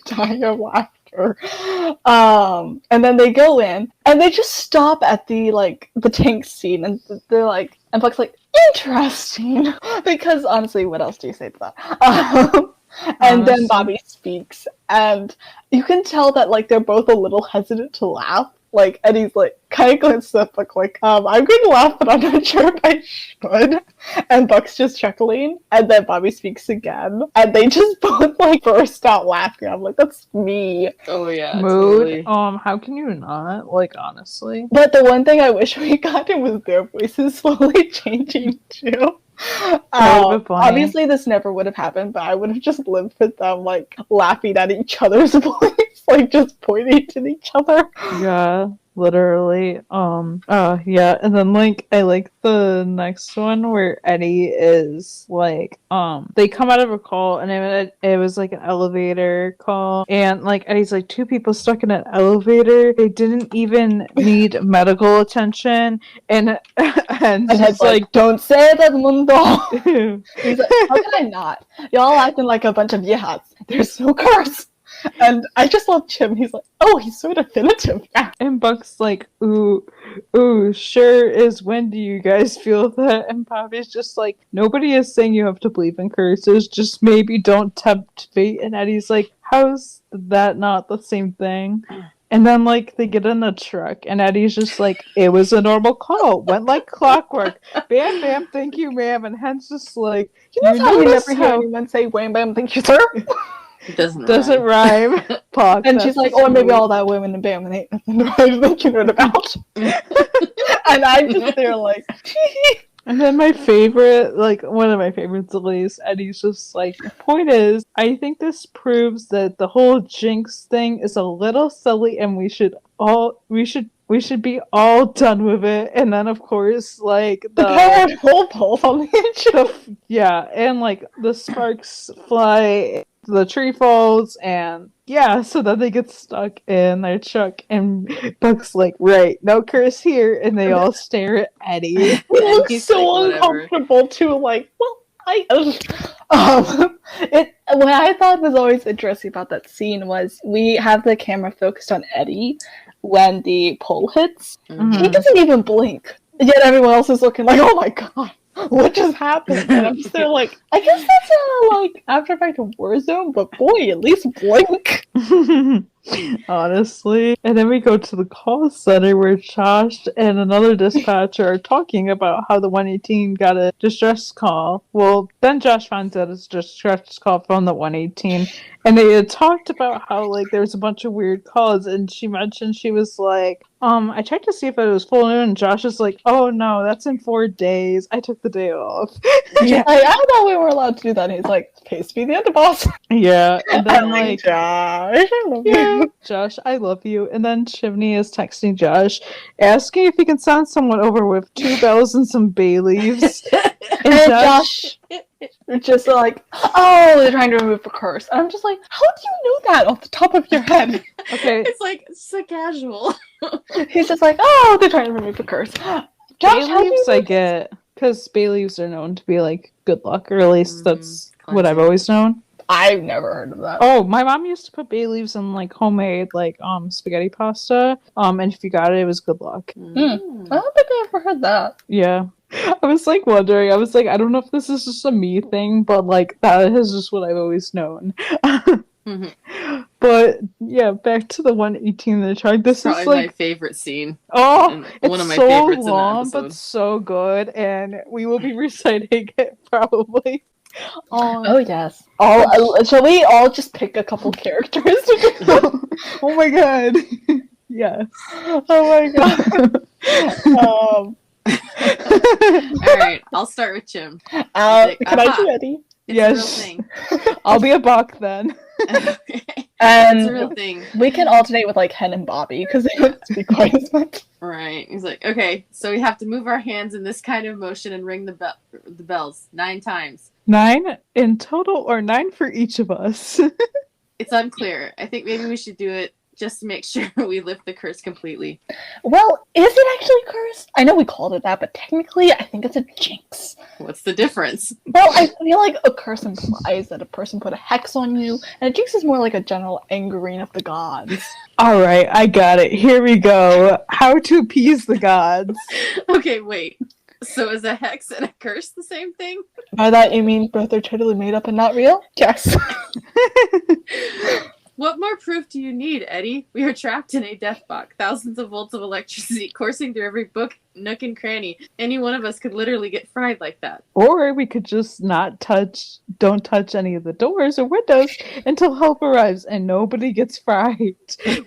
dying of laughter. And then they go in and they just stop at the tank scene and they're like, and Buck's like, interesting. Because honestly, what else do you say to that? And then Bobby speaks and you can tell that like they're both a little hesitant to laugh. Like, Eddie's like, kind of glances at Buck like, I'm going to laugh, but I'm not sure if I should. And Buck's just chuckling. And then Bobby speaks again. And they just both, like, burst out laughing. I'm like, that's me. Oh, yeah. Mood. Totally. How can you not? Like, honestly. But the one thing I wish we got was their voices slowly changing, too. Obviously this never would have happened, but I would have just lived with them like laughing at each other's voice, like just pointing to each other. Yeah, literally. Yeah, and then like I like the next one where Eddie is like they come out of a call and it was like an elevator call and like Eddie's like two people stuck in an elevator, they didn't even need medical attention and it's like don't say that, mundo. He's like, how can I not? Y'all acting like a bunch of yehats. There's no curse. And I just love Jim. He's like, oh, he's so definitive. Yeah. And Buck's like, ooh, sure is. When do you guys feel that? And Bobby's just like, nobody is saying you have to believe in curses. Just maybe don't tempt fate. And Eddie's like, how's that not the same thing? And then, like, they get in the truck, and Eddie's just like, it was a normal call. Went like clockwork. Bam, bam, thank you, ma'am. And Hen's just like, You know how you notice never hear anyone say wham bam thank you, sir? It doesn't rhyme. Puck, And she's like, or maybe all that women and bam and ain't nothing to write thank you note about. And I just there like And then my favorite, like, one of my favorites at least, Eddie's just like, the point is, I think this proves that the whole jinx thing is a little silly and we should be all done with it. And then, of course, like, the whole pole on the edge. Yeah, and, like, the sparks fly, the tree falls, and yeah, so then they get stuck in their truck, and Buck's like, right, no curse here, and they all stare at Eddie. It looks so uncomfortable too, like, well, what I thought was always interesting about that scene was we have the camera focused on Eddie when the pole hits. Mm-hmm. He doesn't even blink. Yet everyone else is looking like, oh my god, what just happened? And I'm still like, I guess that's like After Effects of Warzone, but boy, at least blink. Honestly. And then we go to the call center where Josh and another dispatcher are talking about how the 118 got a distress call. Well, then Josh finds out it's a distress call from the 118. And they had talked about how, like, there was a bunch of weird calls, and she mentioned, she was like, I checked to see if it was full noon, and Josh is like, oh no, that's in 4 days. I took the day off. Yeah. Like, I thought we were allowed to do that. And he's like, pays to be the underboss. Yeah, and then, like, Josh, I love you. Josh, I love you. And then Chimney is texting Josh, asking if he can send someone over with 2 bells and some bay leaves. And Josh just like, oh, they're trying to remove the curse. And I'm just like, how do you know that off the top of your head? Okay. It's like so casual. He's just like, oh, they're trying to remove the curse. Josh, bay leaves I get, because bay leaves are known to be like good luck, or at least that's what I've always known. I've never heard of that. Oh, my mom used to put bay leaves in like homemade like spaghetti pasta. And if you got it, it was good luck. I don't think I ever heard that. Yeah. I was like wondering, I was like, I don't know if this is just a me thing, but like that is just what I've always known. But yeah, back to the 118 in the truck. This Probably is like my favorite scene. Oh, it's one of my so favorites long, in that but so good, and we will be reciting it probably. Oh yes. Shall we all just pick a couple characters? Oh my god. Yes. Oh my god. Alright, I'll start with Jim. Can I do Eddie? It's Yes. a real thing. I'll be a buck then. And It's a real thing. we can alternate with like Hen and Bobby because they don't speak quite as much. Right. He's like, okay, so we have to move our hands in this kind of motion and ring the bells 9 times. 9 in total, or 9 for each of us? It's unclear. I think maybe we should do it just to make sure we lift the curse completely. Well, is it actually cursed? I know we called it that, but technically I think it's a jinx. What's the difference? Well, I feel like a curse implies that a person put a hex on you, and a jinx is more like a general angering of the gods. Alright, I got it. Here we go. How to appease the gods. Okay, wait. So is a hex and a curse the same thing? By that you mean both are totally made up and not real? Yes. What more proof do you need, Eddie? We are trapped in a death box. Thousands of volts of electricity coursing through every book, nook, and cranny. Any one of us could literally get fried like that. Or we could just don't touch any of the doors or windows until help arrives and nobody gets fried.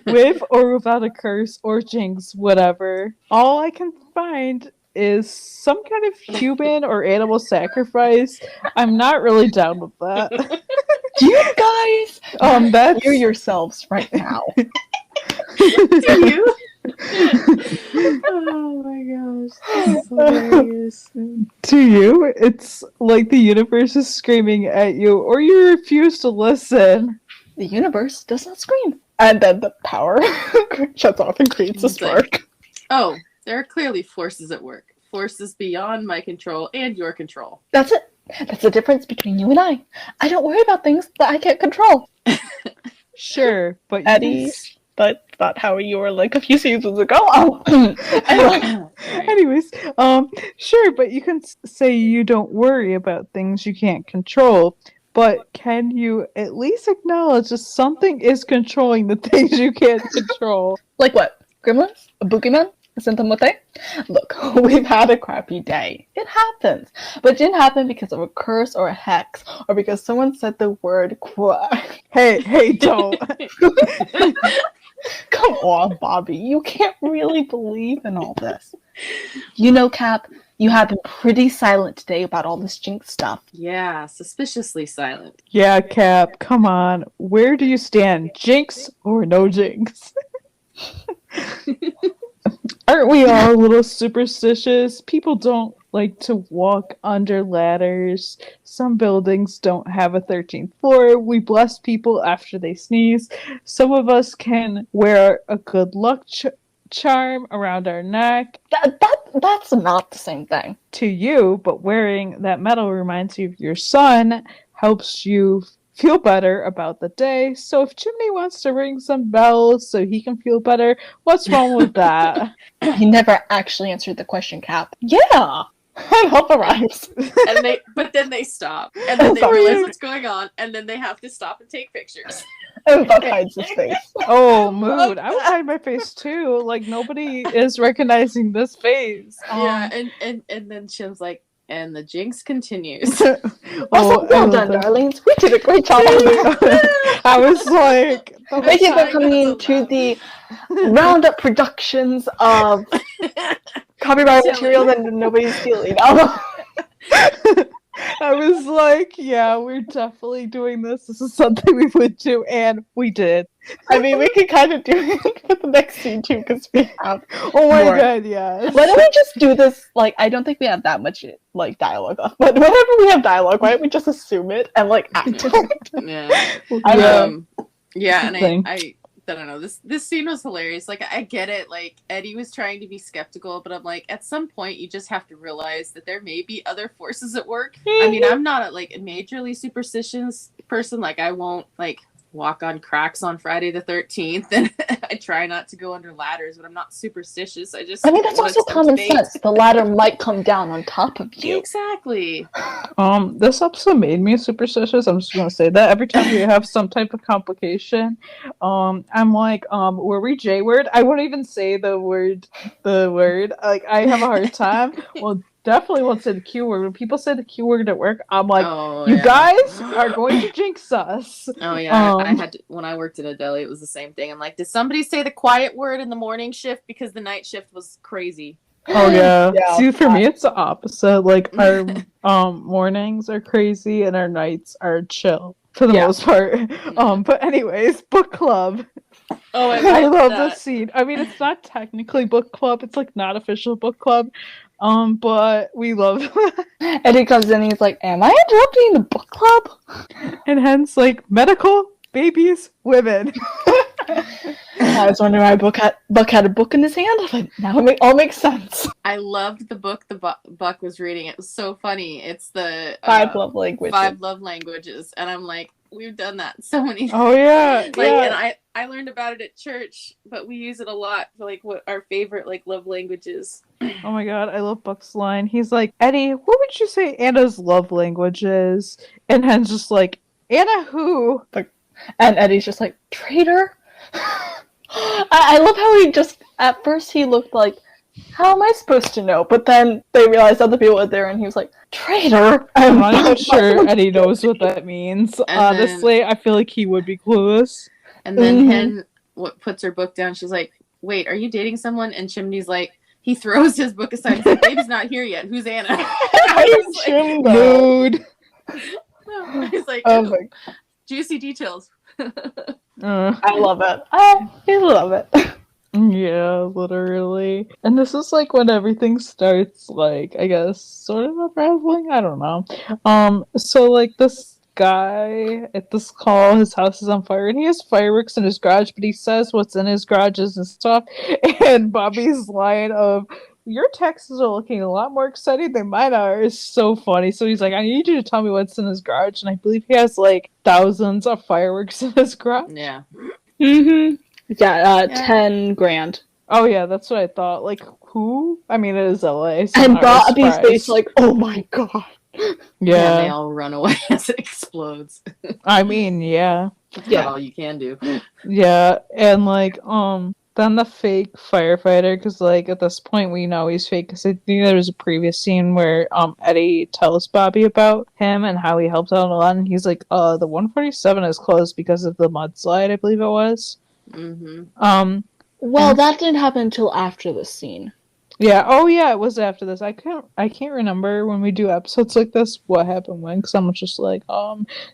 With or without a curse or jinx, whatever. All I can find is some kind of human or animal sacrifice. I'm not really down with that. You guys that's hear yourselves right now. Do you? Oh my gosh. That's hilarious. To you, it's like the universe is screaming at you, or you refuse to listen. The universe does not scream. And then the power shuts off and creates a spark. Oh, there are clearly forces at work. Forces beyond my control and your control. That's it. That's the difference between you and I. I don't worry about things that I can't control. Sure, but Eddie, but how you were like a few seasons ago. Anyways, sure, but you can say you don't worry about things you can't control. but can you at least acknowledge that something is controlling the things you can't control? Like what? Gremlins? A boogeyman? A sentamote? Look, we've had a crappy day. It happens. But it didn't happen because of a curse or a hex, or because someone said the word quack. Hey, don't. Come on, Bobby. You can't really believe in all this. You know, Cap, you have been pretty silent today about all this jinx stuff. Yeah, suspiciously silent. Yeah, Cap, come on. Where do you stand? Jinx or no jinx? Aren't we all a little superstitious? People don't like to walk under ladders. Some buildings don't have a 13th floor. We bless people after they sneeze. Some of us can wear a good luck charm around our neck. That's not the same thing. To you, but wearing that medal reminds you of your son, helps you feel better about the day. So if Chimney wants to ring some bells so he can feel better, what's wrong with that? He never actually answered the question, Cap. Yeah, and help arrives. But then they stop, and then they realize what's going on, and then they have to stop and take pictures. And Buck hides his face. Oh, mood. I would hide my face too. Like, nobody is recognizing this face. Yeah, and then Chim's like, and the jinx continues. Well done, darlings. We did a great job on that. I was like, thank you for coming into the Roundup Productions of copyright material that nobody's stealing. I was like, yeah, we're definitely doing this. This is something we would do, and we did. I mean, we could kind of do it for the next scene too, because we have. Oh my god, yes. Why don't we just do this? Like, I don't think we have that much like dialogue, but whenever we have dialogue, why don't we just assume it and like act it? Yeah. Yeah, and I don't know. This scene was hilarious. Like, I get it. Like, Eddie was trying to be skeptical, but I'm like, at some point, you just have to realize that there may be other forces at work. I mean, I'm not a majorly superstitious person. Like, I won't walk on cracks on Friday the 13th, and I try not to go under ladders, but I'm not superstitious. I mean, that's also common sense. The ladder might come down on top of you. Exactly. This episode made me superstitious. I'm just gonna say that every time we have some type of complication, I'm like, were we J-word? I won't even say the word. Like, I have a hard time. Well, definitely won't say the Q word. When people say the Q word at work, I'm like, you guys are going to jinx us. Oh yeah, I had to, when I worked in a deli, it was the same thing. I'm like, did somebody say the quiet word in the morning shift, because the night shift was crazy? Oh yeah. See, for me, it's the opposite. Like, our mornings are crazy and our nights are chill for the most part. But anyways, book club. Oh, I love this scene. I mean, it's not technically book club. It's like not official book club. But we love Eddie comes in and he's like, am I interrupting the book club? And hence, like, medical, babies, women. I was wondering why Buck had a book in his hand. I'm like, now it all makes sense. I loved the book Buck was reading. It was so funny. It's the 5 love languages. 5 love languages. And I'm like, we've done that so many times. Oh yeah. And I learned about it at church, but we use it a lot for what our favorite love languages. Oh my god, I love Buck's line. He's like, Eddie, what would you say Anna's love language is? And Hen's just like, Anna who? And Eddie's just like, traitor? I love how he just, at first he looked like, how am I supposed to know? But then they realized other people were there and he was like, traitor? I'm not even sure Eddie knows what that means. Honestly, I feel like he would be clueless. And then Hen puts her book down. She's like, wait, are you dating someone? And Chimney's like, he throws his book aside. He's like, baby's not here yet. Who's Anna? Mood. He's like, juicy details. I love it. I love it. Yeah, literally. And this is like when everything starts, like, I guess, sort of unraveling. I don't know. So like this guy at this call, his house is on fire and he has fireworks in his garage, but he says what's in his garages and stuff. And Bobby's line of, your texts are looking a lot more exciting than mine are, is so funny. So he's like, I need you to tell me what's in his garage. And I believe he has like thousands of fireworks in his garage. Yeah. Mm-hmm. Yeah, 10 grand. Oh yeah, that's what I thought. Like, who? I mean, it is LA. So and Bobby's face like, oh my god. And they Yeah. all run away as it explodes. I mean, yeah. That's Yeah. all you can do. Yeah. And like, then the fake firefighter, because like at this point we know he's fake, because I think there was a previous scene where Eddie tells Bobby about him and how he helped out a lot, and he's like, the 147 is closed because of the mudslide, I believe it was. Mm-hmm. Well, And- that didn't happen until after the scene. Yeah. Oh, yeah. It was after this. I can't remember when we do episodes like this what happened when, because I'm just like,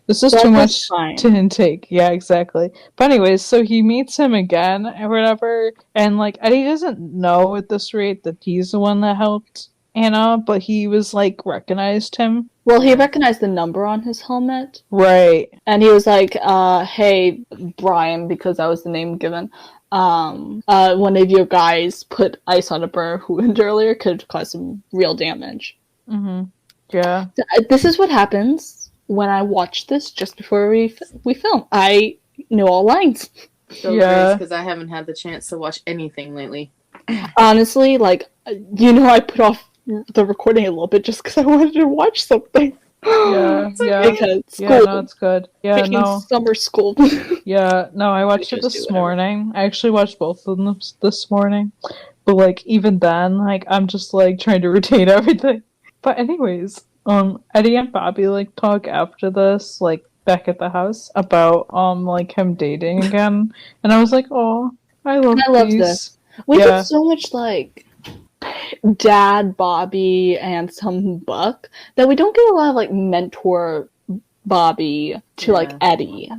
this is too much fine. to intake. Yeah, exactly. But anyways, so he meets him again or whatever, and like Eddie doesn't know at this rate that he's the one that helped Anna, but he was like recognized him. Well, he recognized the number on his helmet, Right. and he was like, "Hey, Brian," because that was the name given. One of your guys put ice on a burner who went earlier, could cause some real damage. Mm-hmm. Yeah. This is what happens when I watch this just before we film. I know all lines. So Yeah. because I haven't had the chance to watch anything lately. Honestly, like, I put off the recording a little bit just because I wanted to watch something. Yeah. Yeah. Because school. Yeah, no, it's good. Yeah, Freaking no. summer school. Yeah, no, I watched it just do this whatever. morning. I actually watched both of them this morning. But like even then, like I'm just like trying to retain everything. But anyways, Eddie and Bobby like talk after this, like back at the house about like him dating again. And I was like, oh, I love these. this. We Yeah. get so much like Dad, Bobby, and some Buck that we don't get a lot of like mentor Bobby to like Yeah. Eddie,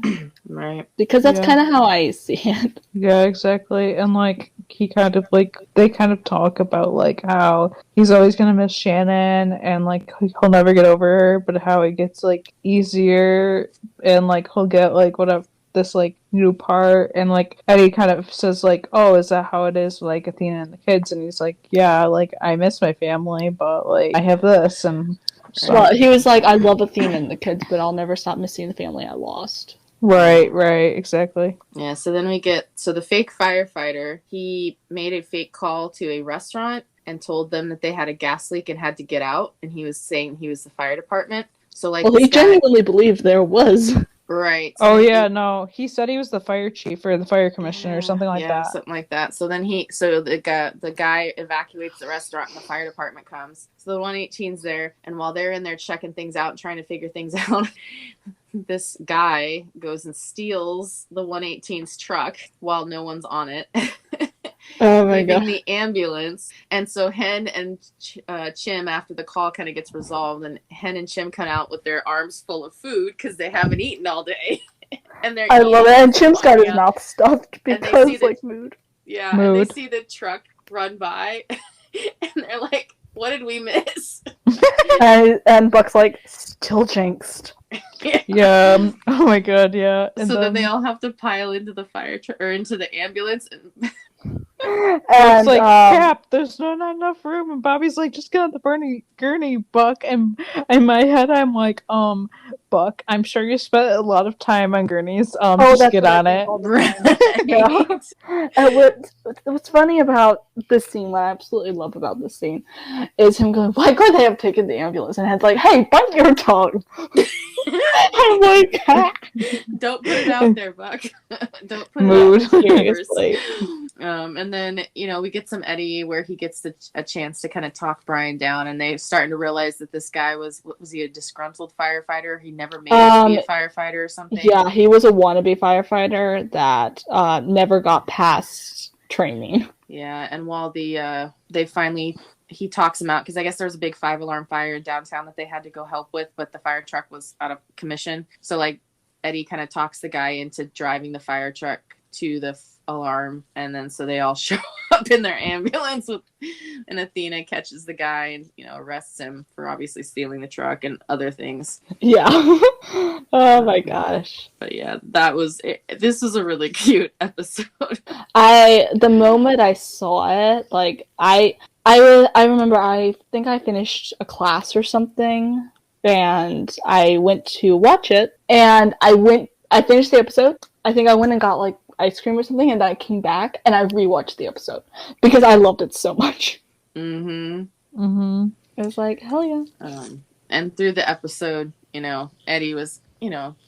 Right. because that's Yeah. kind of how I see it. Yeah, exactly. And like he kind of like they kind of talk about like how he's always gonna miss Shannon and like he'll never get over her, but how it gets like easier and like he'll get like whatever this like new part, and like Eddie kind of says like, oh, is that how it is like Athena and the kids? And he's like, yeah, like I miss my family, but like I have this. And so Well, he was like, I love Athena and the kids, but I'll never stop missing the family I lost. right, exactly. Yeah, so then the fake firefighter, he made a fake call to a restaurant and told them that they had a gas leak and had to get out, and he was saying he was the fire department. So like Well, he genuinely believed there was. Right. Oh So yeah, no, he said he was the fire chief or the fire commissioner or something like that. something like that. So then the guy evacuates the restaurant and the fire department comes. So the 118's there, and while they're in there checking things out and trying to figure things out, this guy goes and steals the 118's truck while no one's on it. Oh my leaving god. the ambulance. And so Hen and Chim, after the call kind of gets resolved, and Hen and Chim come out with their arms full of food because they haven't eaten all day. And they're I love it. eating And Chim's got his out. mouth stuffed And they because see the- like mood. Yeah, Mood. and they see the truck run by, and they're like, "What did we miss?" And Buck's like, still jinxed. Yeah. Oh my god. Yeah. And So then they all have to pile into the fire truck or into the ambulance, and And it's like, Cap, there's not enough room, and Bobby's like, just get on the gurney, Buck. And in my head, I'm like, Buck, I'm sure you spent a lot of time on gurneys. Just that's get what I on think it. all the time. And what's funny about this scene, what I absolutely love about this scene, is him going, why could they have taken the ambulance? And it's like, hey, bite your tongue. I'm like, Don't put it out there, Buck. Don't put Mood. it out there. seriously. And then, we get some Eddie where he gets a chance to kind of talk Brian down, and they're starting to realize that this guy was he a disgruntled firefighter? He never made it to be a firefighter or something? Yeah, he was a wannabe firefighter that never got past training. Yeah, and while he talks him out, because I guess there was a big 5-alarm fire downtown that they had to go help with, but the fire truck was out of commission. So like Eddie kind of talks the guy into driving the fire truck to the alarm, and then so they all show up in their ambulance and Athena catches the guy and arrests him for obviously stealing the truck and other things. Yeah. Oh my gosh. But yeah, that was it. This was a really cute episode. The moment I saw it, like I remember, I think I finished a class or something, and I went to watch it, and I finished the episode. I think I went and got like ice cream or something, and then I came back and I rewatched the episode because I loved it so much. Mm-hmm. Mm-hmm. It was like, hell yeah. And through the episode, Eddie was,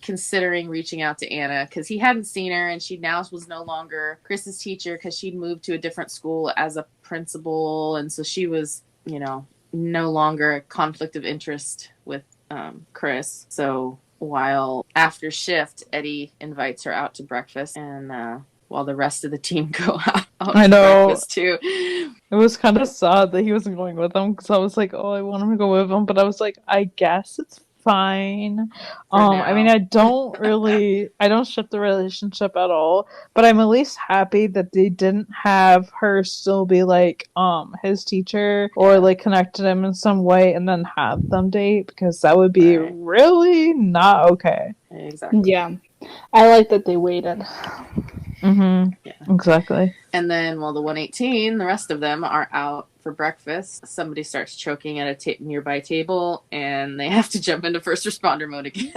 considering reaching out to Anna because he hadn't seen her, and she now was no longer Chris's teacher because she'd moved to a different school as a principal. And so she was, no longer a conflict of interest with Chris. So while after shift, Eddie invites her out to breakfast, and while the rest of the team go out I to know. breakfast too. It was kind of sad that he wasn't going with them because I was like, oh, I want him to go with them, but I was like, I guess it's fine. I mean, now. I don't ship the relationship at all, but I'm at least happy that they didn't have her still be like his teacher or like connected him in some way and then have them date, because that would be Right. really not okay. Exactly. Yeah. I like that they waited. Mm-hmm. Yeah. Exactly. And then while the 118, the rest of them are out for breakfast, somebody starts choking at a nearby table, and they have to jump into first responder mode again.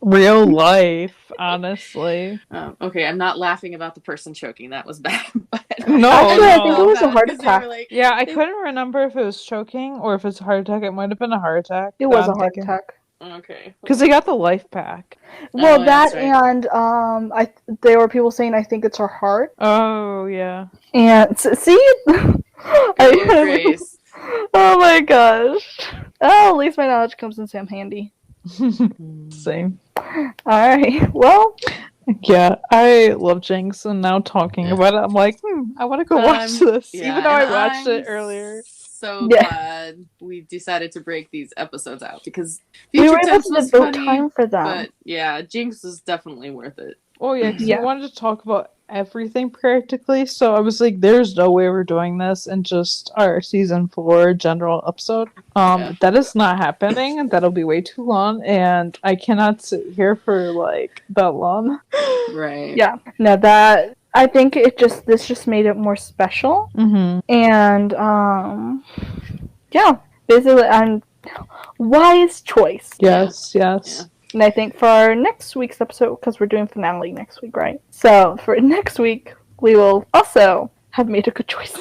Real life, honestly. Okay, I'm not laughing about the person choking. That was bad. But No, Actually, I think no. it was a heart 'cause they attack. were like- Yeah, I couldn't remember if it was choking or if it's a heart attack. It might have been a heart attack. It was a heart attack. Okay. Because they got the life pack. Well, Oh, that that's right. and there were people saying I think it's her heart. Oh, yeah. And see, Oh, Grace. oh my gosh. Oh, at least my knowledge comes in Sam handy. Same. All right. Well, Yeah, I love Jinx, and now talking about it, I'm like, I want to go watch this, Yeah, even though I and watched I'm it earlier. So Yeah. glad we decided to break these episodes out because we Future were able Tense to was devote funny, time for them. but yeah, Jinx was definitely worth it. Oh, yeah, because Yeah. we wanted to talk about everything practically, so I was like, there's no way we're doing this in just our season 4 general episode. Yeah. That is not happening, and that'll be way too long, and I cannot sit here for, like, that long. Right. Yeah. No, that I think this just made it more special. Mm-hmm. And yeah, basically, wise choice. Yes. Yeah. And I think for our next week's episode, because we're doing finale next week, right? So for next week, we will also have made a good choice.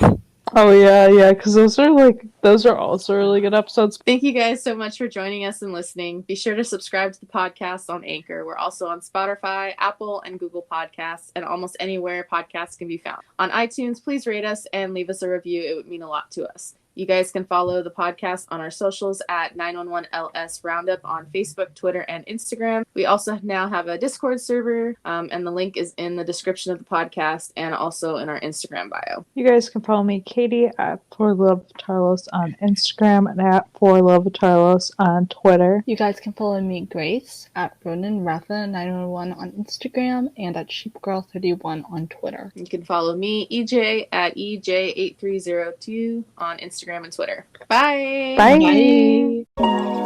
Oh, yeah, because those are also really good episodes. Thank you guys so much for joining us and listening. Be sure to subscribe to the podcast on Anchor. We're also on Spotify, Apple, and Google Podcasts, and almost anywhere podcasts can be found. On iTunes, please rate us and leave us a review. It would mean a lot to us. You guys can follow the podcast on our socials at 911LS Roundup on Facebook, Twitter, and Instagram. We also now have a Discord server, and the link is in the description of the podcast and also in our Instagram bio. You guys can follow me, Katie, at ForLoveTarlos on Instagram and at ForLoveTarlos on Twitter. You guys can follow me, Grace, at RonanRatha911 on Instagram and at SheepGirl31 on Twitter. You can follow me, EJ, at EJ8302 on Instagram and Twitter. Bye! Bye!